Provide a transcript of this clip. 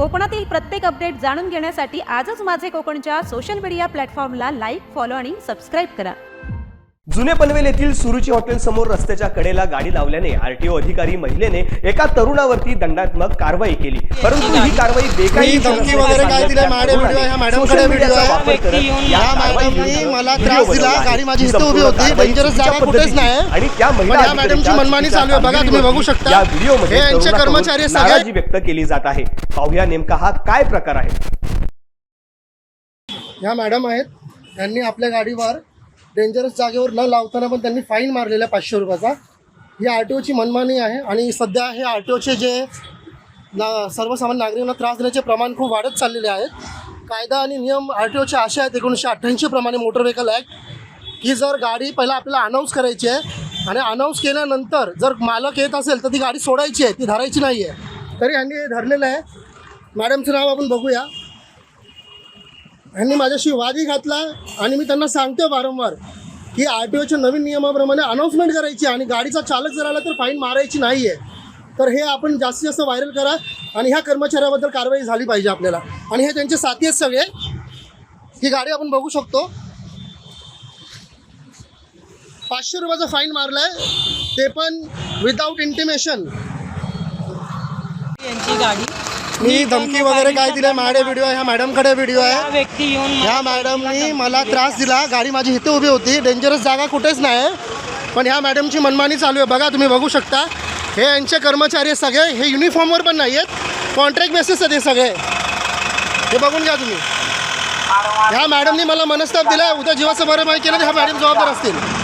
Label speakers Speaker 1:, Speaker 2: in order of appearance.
Speaker 1: कोकणातील प्रत्येक अपडेट जाणून घेण्यासाठी आजच माझे कोकणच्या सोशल मीडिया प्लॅटफॉर्मला लाईक, फॉलो आणि सबस्क्राईब करा.
Speaker 2: जुने पनवेल येथील सुरुची हॉटेल समोर रस्त्याच्या कडेला गाडी लावल्याने आरटीओ अधिकारी महिलेने एका तरुणावरती दंडात्मक कारवाई केली, परंतु ही कारवाई बेकायदेशीर
Speaker 3: धमकी वगैरे काय दिले मॅडम व्हिडिओ आहे. मॅडमकडे व्हिडिओ आहे. या मॅडमनी मला त्रास दिला. गाडी माझी इथे उभी होती. डेंजरस जागा कुठेच नाही
Speaker 2: आणि त्या
Speaker 3: महिला मॅडमची मनमानी चालू आहे. बघा तुम्ही बघू शकता.
Speaker 2: या व्हिडिओमध्ये
Speaker 3: हे यांचे कर्मचारी सगळे
Speaker 2: नाराजी व्यक्त केली जात आहे. पाहूया नेमका हा काय प्रकार आहे.
Speaker 3: ह्या मॅडम आहेत. त्यांनी आपल्या गाडीवर डेंजरस जागेवर न लावताना पण त्यांनी फाईन मारलेला 500 रुपयाचा. ही आरटीओची मनमानी आहे आणि सध्या हे आरटीओचे जे सर्वसामान्य नागरिकांना त्रास देण्याचे प्रमाण खूप वाढत चाललेले आहेत. कायदा आणि नियम आरटीओचे असे आहेत 1988 प्रमाणे मोटर व्हेकल ॲक्ट की जर गाडी पहिला आपल्याला अनाऊन्स करायची आहे आणि अनाऊन्स केल्यानंतर जर मालक येत असेल तर ती गाडी सोडायची आहे, ती धरायची नाही आहे. तरी ह्यांनी हे धरलेलं आहे. मॅडमचं नाव आपण बघूया. ह्यांनी माझ्याशी वादी घातला आणि मी त्यांना सांगतो वारंवार की आरटीओच्या नवीन नियमाप्रमाणे अनाऊन्समेंट करायची आणि गाडीचा चालक जर आला तर फाईन मारायची नाही आहे. तर हे आपण जास्तीत जास्त व्हायरल करा आणि ह्या कर्मचाऱ्याबद्दल कारवाई झाली पाहिजे आपल्याला. आणि हे त्यांचे साथी आहेत सगळे. ही गाडी आपण बघू शकतो. 500 रुपयाचा फाईन मारला आहे, ते पण विदाऊट इंटिमेशन.
Speaker 4: यांची गाडी
Speaker 3: मी धमकी वगैरे काय दिले मॅडम व्हिडिओ आहे. ह्या मॅडमकडे व्हिडिओ आहे.
Speaker 4: व्यक्ती येऊन
Speaker 3: ह्या मॅडमनी मला त्रास दिला. गाडी माझी इथे उभी होती. डेंजरस जागा कुठेच नाही पण ह्या मॅडमची मनमानी चालू आहे. बघा तुम्ही बघू शकता. हे यांचे कर्मचारी सगळे. हे युनिफॉर्मवर पण नाही आहेत, कॉन्ट्रॅक्ट बेसिस आहेत हे सगळे. हे बघून घ्या तुम्ही. ह्या मॅडमनी मला मनस्ताप दिला. उद्या जीवाचं बरं माहिती केलं तर ह्या मॅडम जबाबदार असतील.